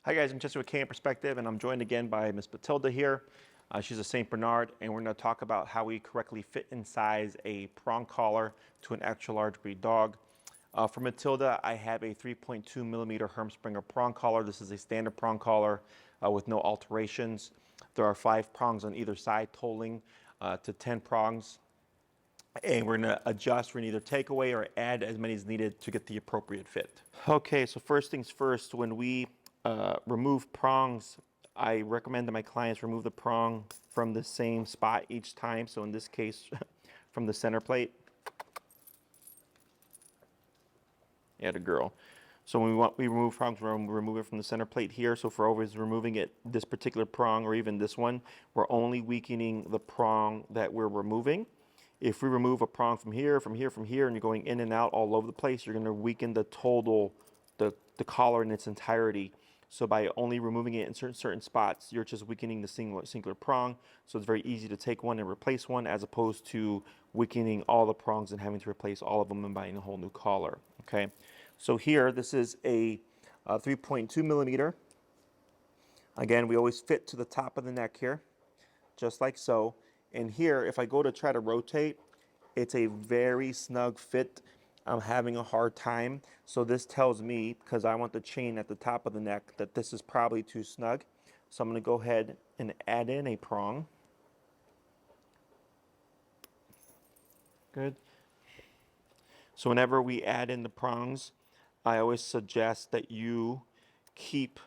Hi guys, I'm Jesse with Canine Perspective, and I'm joined again by Miss Matilda here. She's a St. Bernard, and we're going to talk about how we correctly fit and size a prong collar to an extra large breed dog. For Matilda, I have a 3.2 millimeter Herm Sprenger prong collar. This is a standard prong collar with no alterations. There are 5 prongs on either side, totaling to 10 prongs. And we're going to adjust. We're going to either take away or add as many as needed to get the appropriate fit. Okay, so first things first, when we remove prongs, I recommend that my clients remove the prong from the same spot each time. So in this case, from the center plate. Yeah, the girl. So when we remove prongs, we remove it from the center plate here. So for always removing it, this particular prong or even this one, we're only weakening the prong that we're removing. If we remove a prong from here, from here, from here, and you're going in and out all over the place, you're going to weaken the total, the collar in its entirety. So by only removing it in certain spots, you're just weakening the singular prong. So it's very easy to take one and replace one, as opposed to weakening all the prongs and having to replace all of them and buying a whole new collar. Okay. So here, this is a 3.2 millimeter. Again, we always fit to the top of the neck here, just like so. And here, if I go to try to rotate, it's a very snug fit. I'm having a hard time. So this tells me, because I want the chain at the top of the neck, that this is probably too snug. So I'm going to go ahead and add in a prong. Good. So whenever we add in the prongs, I always suggest that you keep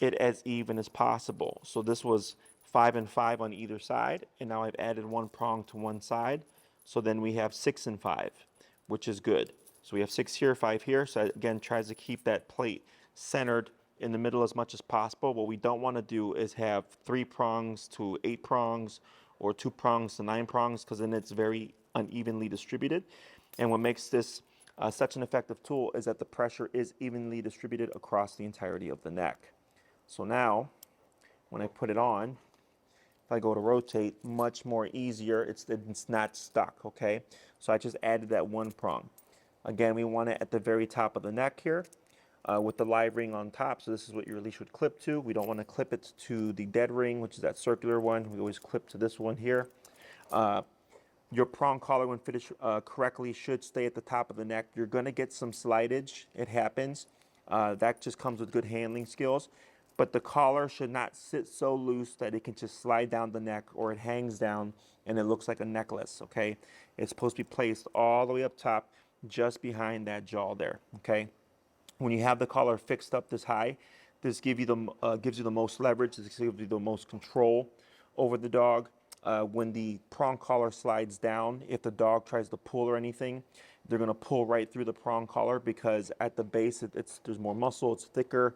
it as even as possible. So this was 5 and 5 on either side, and now I've added one prong to one side. So then we have 6 and 5, which is good. So we have 6 here, 5 here. So again, tries to keep that plate centered in the middle as much as possible. What we don't want to do is have 3 prongs to 8 prongs or 2 prongs to 9 prongs, because then it's very unevenly distributed. And what makes this such an effective tool is that the pressure is evenly distributed across the entirety of the neck. So now, when I put it on, if I go to rotate, much more easier. It's not stuck, okay? So I just added that one prong. Again, we want it at the very top of the neck here with the live ring on top. So this is what your leash would clip to. We don't want to clip it to the dead ring, which is that circular one. We always clip to this one here. Your prong collar, when fitted correctly, should stay at the top of the neck. You're going to get some slidage. It happens. That just comes with good handling skills. But the collar should not sit so loose that it can just slide down the neck, or it hangs down and it looks like a necklace, okay? It's supposed to be placed all the way up top, just behind that jaw there, okay? When you have the collar fixed up this high, this gives you the most leverage. This gives you the most control over the dog. When the prong collar slides down, if the dog tries to pull or anything, they're going to pull right through the prong collar, because at the base there's more muscle, it's thicker.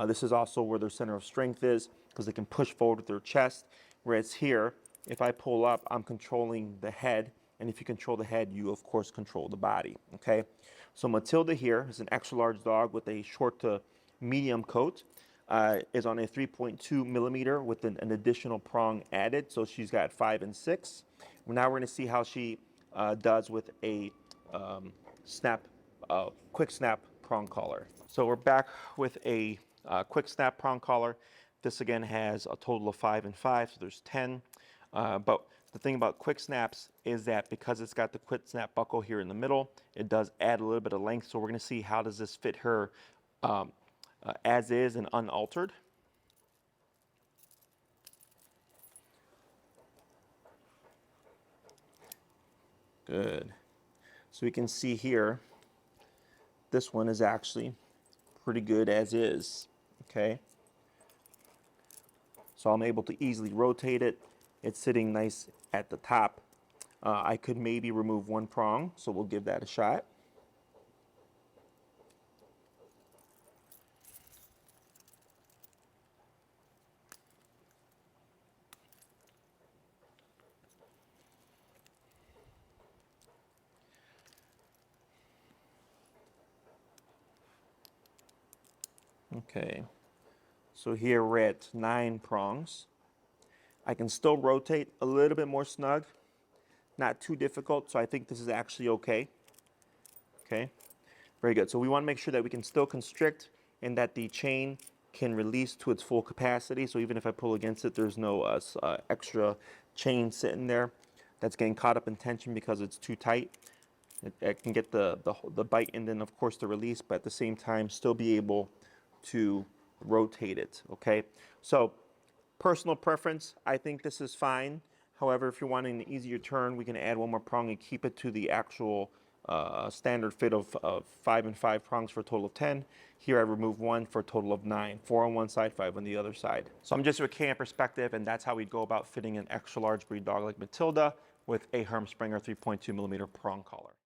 This is also where their center of strength is, because they can push forward with their chest. Whereas here, if I pull up, I'm controlling the head. And if you control the head, you of course control the body, okay? So Matilda here is an extra large dog with a short to medium coat. Is on a 3.2 millimeter with an additional prong added. So she's got 5 and 6. Now we're going to see how she does with a quick snap prong collar. So we're back with a quick snap prong collar. This again has a total of 5 and 5, so there's 10. But the thing about quick snaps is that because it's got the quick snap buckle here in the middle, it does add a little bit of length. So we're going to see how does this fit her as is and unaltered. Good. So we can see here, this one is actually pretty good as is, okay? So I'm able to easily rotate it. It's sitting nice at the top. I could maybe remove one prong, so we'll give that a shot. Okay, so here we're at 9 prongs. I can still rotate a little bit more snug, not too difficult, so I think this is actually okay. Okay, very good. So we want to make sure that we can still constrict and that the chain can release to its full capacity. So even if I pull against it, there's no extra chain sitting there that's getting caught up in tension because it's too tight. It can get the bite and then of course the release, but at the same time still be able to rotate it, okay? So personal preference, I think this is fine. However, if you're wanting an easier turn, we can add one more prong and keep it to the actual standard fit of 5 and 5 prongs for a total of 10. Here I remove 1 for a total of 9, 4 on one side, 5 on the other side. So I'm just with Canine Perspective, and that's how we'd go about fitting an extra large breed dog like Matilda with a Herm Sprenger 3.2 millimeter prong collar.